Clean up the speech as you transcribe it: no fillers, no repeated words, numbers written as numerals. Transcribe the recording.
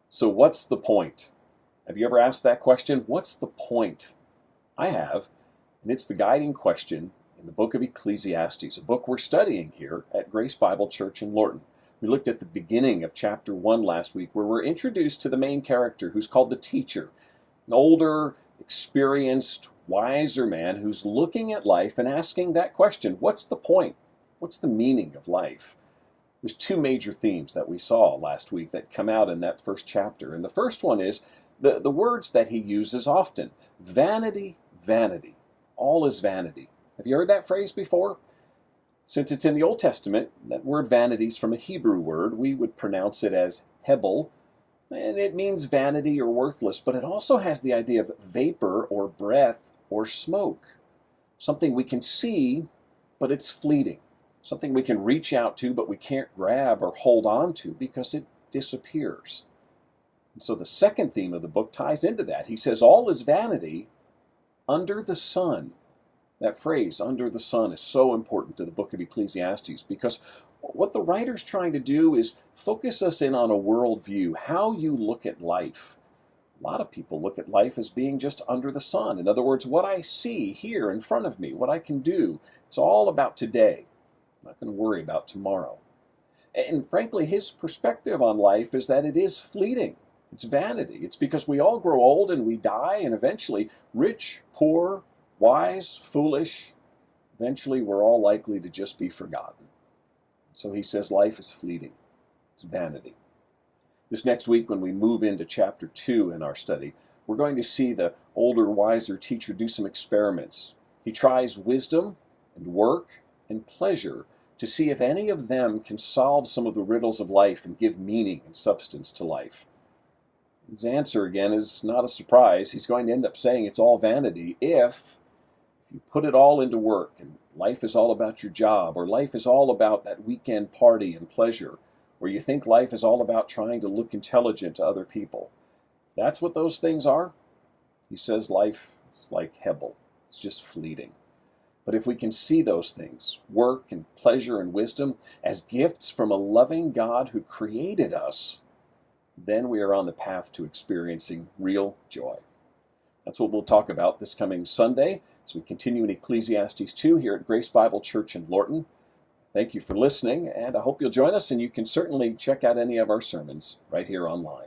So what's the point? Have you ever asked that question? What's the point? I have, and it's the guiding question in the book of Ecclesiastes, a book we're studying here at Grace Bible Church in Lorton. We looked at the beginning of chapter 1 last week, where we're introduced to the main character, who's called the teacher, an older, experienced, wiser man who's looking at life and asking that question: what's the point? What's the meaning of life? There's two major themes that we saw last week that come out in that first chapter. And the first one is the words that he uses often: vanity, vanity. All is vanity. Have you heard that phrase before? Since it's in the Old Testament, that word vanity is from a Hebrew word. We would pronounce it as hebel, and it means vanity or worthless, but it also has the idea of vapor or breath or smoke. Something we can see, but it's fleeting. Something we can reach out to, but we can't grab or hold on to because it disappears. And so the second theme of the book ties into that. He says, all is vanity under the sun. That phrase, under the sun, is so important to the book of Ecclesiastes because what the writer's trying to do is focus us in on a worldview, how you look at life. A lot of people look at life as being just under the sun. In other words, what I see here in front of me, what I can do, it's all about today. I'm not going to worry about tomorrow. And frankly, his perspective on life is that it is fleeting. It's vanity. It's because we all grow old and we die, and eventually, rich, poor, wise, foolish, eventually we're all likely to just be forgotten. So he says life is fleeting. It's vanity. This next week, when we move into chapter 2 in our study, we're going to see the older, wiser teacher do some experiments. He tries wisdom and work and pleasure to see if any of them can solve some of the riddles of life and give meaning and substance to life. His answer, again, is not a surprise. He's going to end up saying it's all vanity if you put it all into work, and life is all about your job, or life is all about that weekend party and pleasure, or you think life is all about trying to look intelligent to other people. That's what those things are. He says life is like hebel. It's just fleeting. But if we can see those things, work and pleasure and wisdom, as gifts from a loving God who created us, then we are on the path to experiencing real joy. That's what we'll talk about this coming Sunday as we continue in Ecclesiastes 2 here at Grace Bible Church in Lorton. Thank you for listening, and I hope you'll join us, and you can certainly check out any of our sermons right here online.